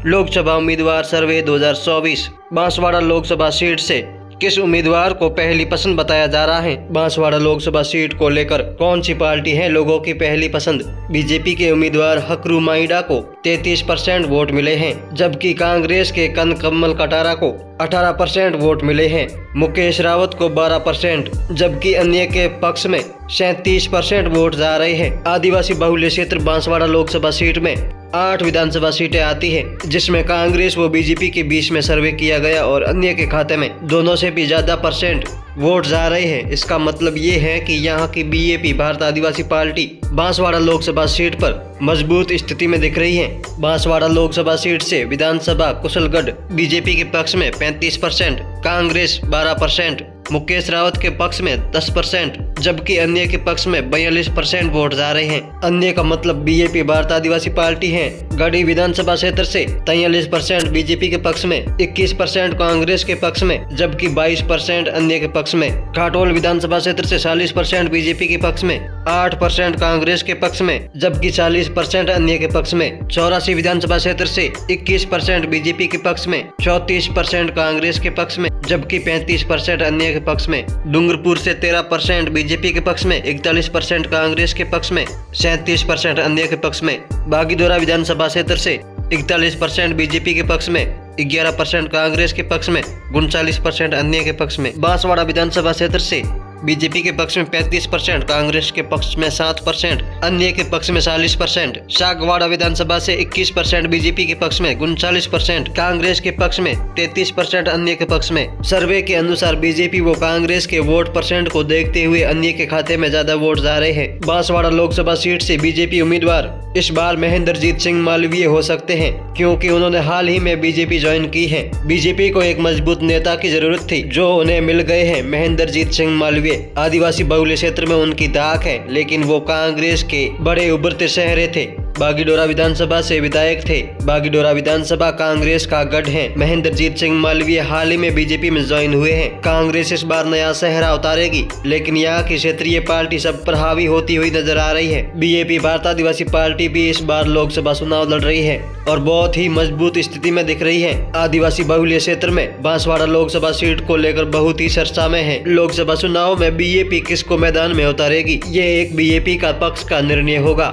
लोकसभा उम्मीदवार सर्वे 2024 बांसवाड़ा लोकसभा सीट से किस उम्मीदवार को पहली पसंद बताया जा रहा है। बांसवाड़ा लोकसभा सीट को लेकर कौन सी पार्टी है लोगों की पहली पसंद। बीजेपी के उम्मीदवार हकरू माइडा को 33% वोट मिले हैं, जबकि कांग्रेस के कनकमल कटारा को 18% वोट मिले हैं। मुकेश रावत को 12%, जबकि अन्य के पक्ष में 37% वोट जा रहे हैं। आदिवासी बहुल्य क्षेत्र बांसवाड़ा लोकसभा सीट में 8 विधानसभा सीटें आती हैं, जिसमें कांग्रेस व बीजेपी के बीच में सर्वे किया गया और अन्य के खाते में दोनों से भी ज्यादा परसेंट वोट जा रहे हैं। इसका मतलब ये है कि यहाँ की बीएपी भारत आदिवासी पार्टी बांसवाड़ा लोकसभा सीट पर मजबूत स्थिति में दिख रही है। बांसवाड़ा लोकसभा सीट से विधानसभा कुशलगढ़ बीजेपी के पक्ष में 35%, कांग्रेस 12%, मुकेश रावत के पक्ष में 10%, जबकि अन्य के पक्ष में 42% वोट जा रहे हैं। अन्य का मतलब बीजेपी भारत आदिवासी पार्टी है। गढ़ी विधानसभा क्षेत्र से 43% बीजेपी के पक्ष में, 21% कांग्रेस के पक्ष में, जबकि 22% अन्य के पक्ष में। घाटोल विधानसभा क्षेत्र से 40% बीजेपी के पक्ष में, 8% कांग्रेस के पक्ष में, जबकि 40% अन्य के पक्ष में। 84 विधानसभा क्षेत्र से 21% बीजेपी के पक्ष में, 34% कांग्रेस के पक्ष में, जबकि 35% अन्य के पक्ष में। डूंगरपुर से 13% बीजेपी के पक्ष में, 41% कांग्रेस के पक्ष में, 37% अन्य के पक्ष में। बागीदोरा विधानसभा क्षेत्र से 41% बीजेपी के पक्ष में, 11% कांग्रेस के पक्ष में, 39% अन्य के पक्ष में। बांसवाड़ा विधानसभा क्षेत्र से बीजेपी के पक्ष में 35%, कांग्रेस के पक्ष में 7%, अन्य के पक्ष में 40%। शागवाड़ा विधानसभा से 21% बीजेपी के पक्ष में, 39%, कांग्रेस के पक्ष में 33%, अन्य के पक्ष में। सर्वे के अनुसार बीजेपी व कांग्रेस के वोट परसेंट को देखते हुए अन्य के खाते में ज्यादा वोट जा रहे हैं। बांसवाड़ा लोकसभा सीट से बीजेपी उम्मीदवार इस बार महेंद्रजीत सिंह मालवीय हो सकते हैं, क्योंकि उन्होंने हाल ही में बीजेपी ज्वाइन की है। बीजेपी को एक मजबूत नेता की जरूरत थी, जो उन्हें मिल गए हैं। महेंद्रजीत सिंह मालवीय आदिवासी बहुल्य क्षेत्र में उनकी धाक है, लेकिन वो कांग्रेस के बड़े उभरते चेहरे थे। बागीडोरा विधानसभा से विधायक थे। बागीडोरा विधानसभा कांग्रेस का गढ़ है। महेंद्रजीत सिंह मालवीय हाल ही में बीजेपी में ज्वाइन हुए हैं। कांग्रेस इस बार नया चेहरा उतारेगी, लेकिन यहाँ की क्षेत्रीय पार्टी सब पर हावी होती हुई नजर आ रही है। बीएपी भारत आदिवासी पार्टी भी इस बार लोकसभा चुनाव लड़ रही है और बहुत ही मजबूत स्थिति में दिख रही है। आदिवासी बहुल्य क्षेत्र में बांसवाड़ा लोकसभा सीट को लेकर बहुत ही चर्चा में है। लोकसभा चुनाव में बीएपी किसको मैदान में उतारेगी, ये एक बीएपी का पक्ष का निर्णय होगा।